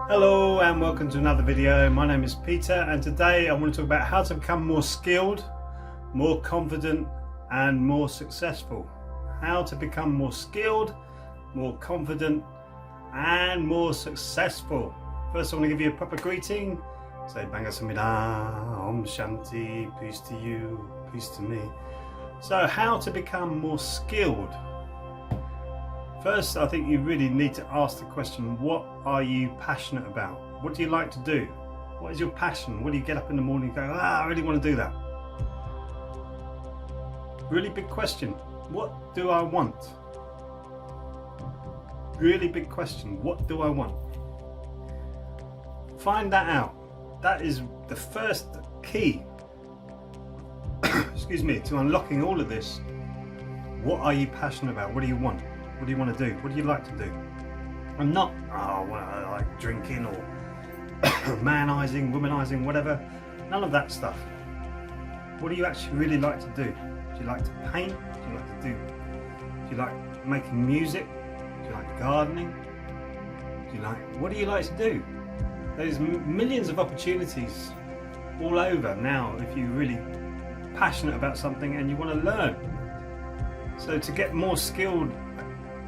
Hello and welcome to another video. My name is Peter and today I want to talk about how to become more skilled, more confident and more successful. How to become more skilled, more confident and more successful. First I want to give you a proper greeting. Say Bangasamida, Om Shanti, peace to you, peace to me. So how to become more skilled? First, I think you really need to ask the question, what are you passionate about? What do you like to do? What is your passion? What do you get up in the morning and go, I really want to do that? Really big question. What do I want? Really big question. What do I want? Find that out. That is the first key excuse me, to unlocking all of this. What are you passionate about? What do you want? What do you want to do? What do you like to do? I'm not, well, I like drinking or manizing, womanizing, whatever. None of that stuff. What do you actually really like to do? Do you like to paint? Do you like to do you like making music? Do you like gardening? What do you like to do? There's millions of opportunities all over now if you're really passionate about something and you want to learn. So to get more skilled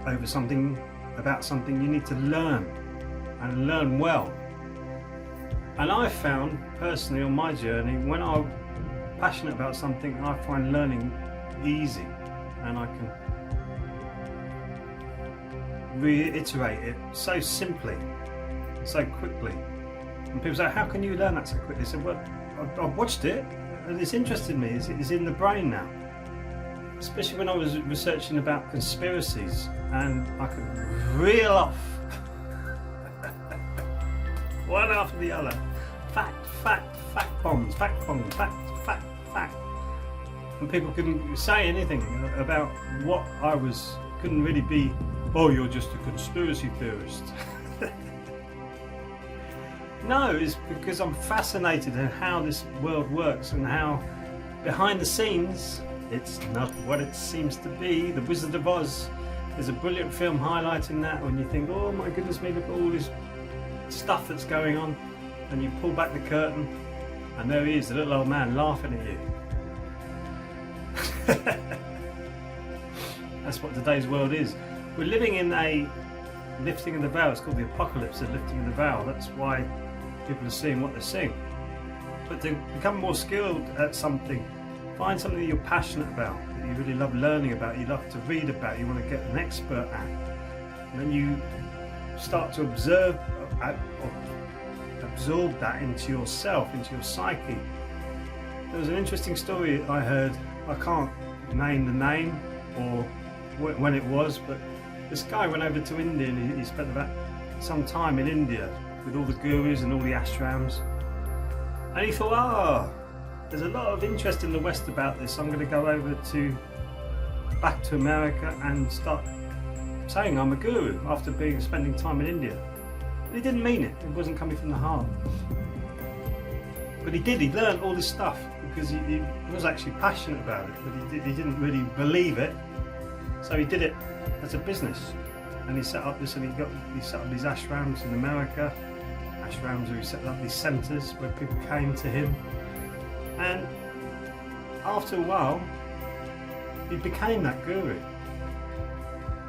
over something, about something, you need to learn and learn well. And I found personally on my journey, when I'm passionate about something, I find learning easy and I can reiterate it so simply, so quickly. And people say, how can you learn that so quickly? I said, well, I've watched it and it's interested me, it's in the brain now. Especially when I was researching about conspiracies and I could reel off one after the other, fact bombs, fact, and people couldn't say anything about what I was, couldn't really be, oh, you're just a conspiracy theorist. No, it's because I'm fascinated in how this world works and how behind the scenes it's not what it seems to be. The Wizard of Oz, there's a brilliant film highlighting that when you think, oh my goodness me, look at all this stuff that's going on, and you pull back the curtain and there he is, the little old man laughing at you. That's what today's world is. We're living in a lifting of the veil. It's called the apocalypse, the lifting of the veil. That's why people are seeing what they're seeing. But to become more skilled at something, find something that you're passionate about, that you really love learning about, you love to read about, you want to get an expert at. And then you start to absorb that into yourself, into your psyche. There was an interesting story I heard, I can't name the name or when it was, but this guy went over to India and he spent about some time in India with all the gurus and all the ashrams. And he thought, there's a lot of interest in the West about this. I'm going to go over back to America and start saying I'm a guru after spending time in India. But he didn't mean it. It wasn't coming from the heart. But he did. He learned all this stuff because he was actually passionate about it. But he didn't really believe it. So he did it as a business. And he set up this, and he set up these ashrams in America. Ashrams where he set up these centres where people came to him. And after a while, he became that guru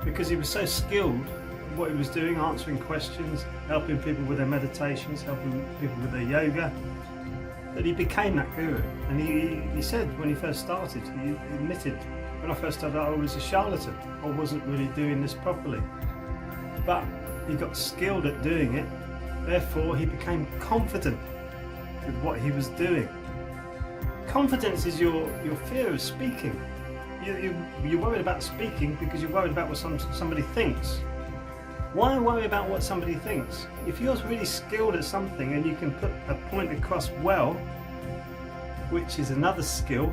because he was so skilled in what he was doing, answering questions, helping people with their meditations, helping people with their yoga, that he became that guru. And he said when he first started, he admitted, when I first started, I was a charlatan. I wasn't really doing this properly. But he got skilled at doing it, therefore he became confident with what he was doing. Confidence is your fear of speaking. You're worried about speaking because you're worried about what somebody thinks. Why worry about what somebody thinks? If you're really skilled at something and you can put a point across well, which is another skill,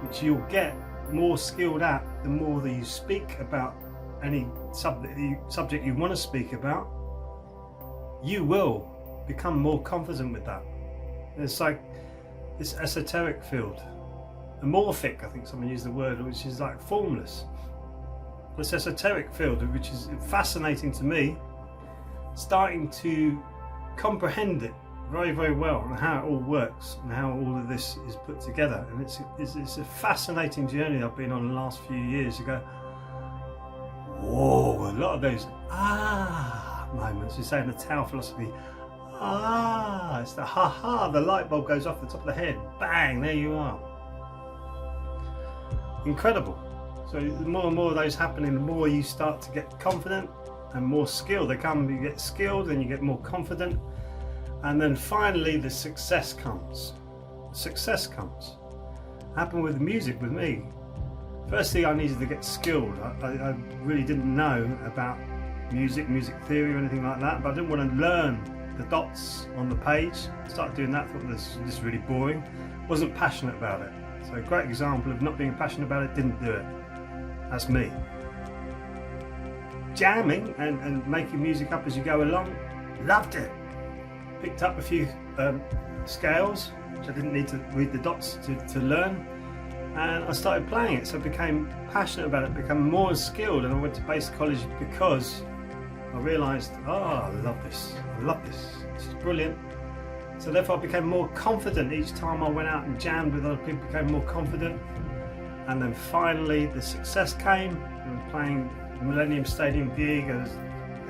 which you'll get more skilled at the more that you speak about any subject you want to speak about, you will become more confident with that. It's like this esoteric field, amorphic, I think someone used the word, which is like formless. This esoteric field, which is fascinating to me, starting to comprehend it very, very well, and how it all works and how all of this is put together. And it's a fascinating journey I've been on the last few years. You go, whoa, a lot of those moments. You say in the Tao philosophy, it's the ha-ha, the light bulb goes off the top of the head, bang, there you are. Incredible. So the more and more of those happening, the more you start to get confident and more skilled. You get skilled and you get more confident, and then finally the success comes. Success comes. Happened with music with me. Firstly, I needed to get skilled. I really didn't know about music theory or anything like that, but I didn't want to learn the dots on the page. I started doing that, thought this is really boring. Wasn't passionate about it. So a great example of not being passionate about it, didn't do it. That's me. Jamming and making music up as you go along, loved it. Picked up a few scales, which I didn't need to read the dots to learn, and I started playing it, so I became passionate about it, became more skilled, and I went to basic college because I realised, I love this, this is brilliant. So therefore I became more confident each time I went out and jammed with other people, became more confident. And then finally the success came. I was playing Millennium Stadium gig, I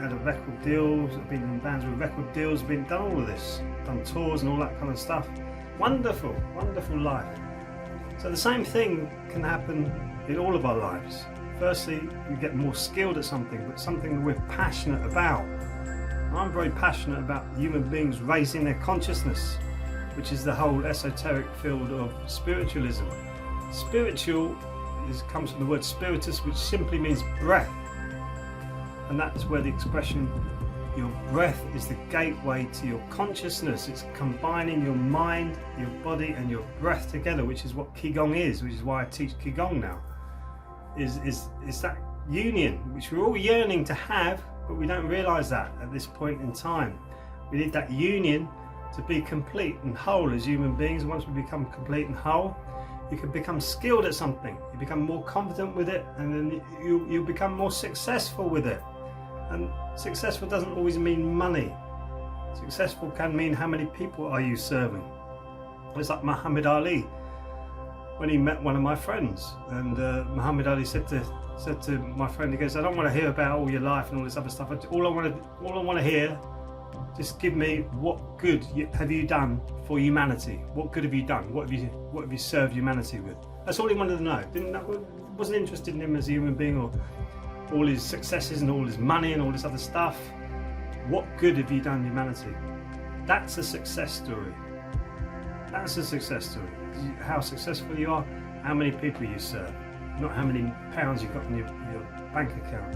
had a record deals, I've been in bands with record deals, done all of this, done tours and all that kind of stuff. Wonderful, wonderful life. So the same thing can happen in all of our lives. Firstly, we get more skilled at something, but something we're passionate about. I'm very passionate about human beings raising their consciousness, which is the whole esoteric field of spiritualism. Spiritual comes from the word spiritus, which simply means breath, and that's where the expression your breath is the gateway to your consciousness. It's combining your mind, your body and your breath together, which is what Qigong is, which is why I teach Qigong now. Is that union which we're all yearning to have, but we don't realise that at this point in time. We need that union to be complete and whole as human beings. Once we become complete and whole, you can become skilled at something, you become more confident with it, and then you become more successful with it. And successful doesn't always mean money. Successful can mean how many people are you serving. It's like Muhammad Ali, when he met one of my friends, and Muhammad Ali said to my friend, he goes, I don't want to hear about all your life and all this other stuff. All I want to hear, just give me what good have you done for humanity? What good have you done? What have you served humanity with? That's all he wanted to know. Wasn't interested in him as a human being or all his successes and all his money and all this other stuff. What good have you done humanity? That's a success story. That's a success story. How successful you are, how many people you serve, not how many pounds you've got in your bank account.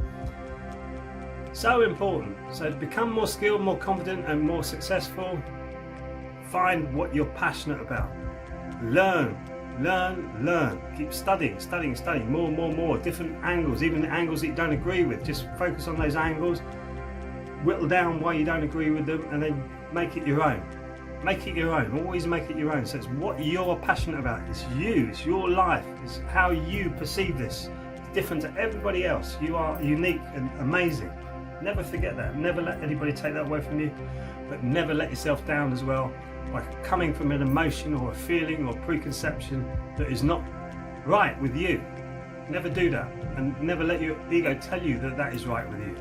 So important. So to become more skilled, more confident and more successful, find what you're passionate about. Learn. Keep studying, more, different angles, even the angles that you don't agree with. Just focus on those angles, whittle down why you don't agree with them, and then make it your own. Make it your own, always make it your own. So it's what you're passionate about, it's you, it's your life, it's how you perceive this. It's different to everybody else. You are unique and amazing. Never forget that, never let anybody take that away from you, but never let yourself down as well by coming from an emotion or a feeling or preconception that is not right with you. Never do that, and never let your ego tell you that that is right with you.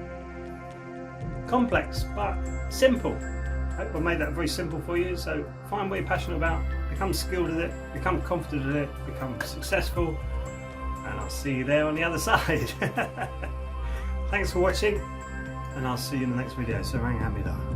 Complex, but simple. I hope I made that very simple for you. So find what you're passionate about, become skilled at it, become confident at it, become successful, and I'll see you there on the other side. Thanks for watching, and I'll see you in the next video. Sarang Hamida.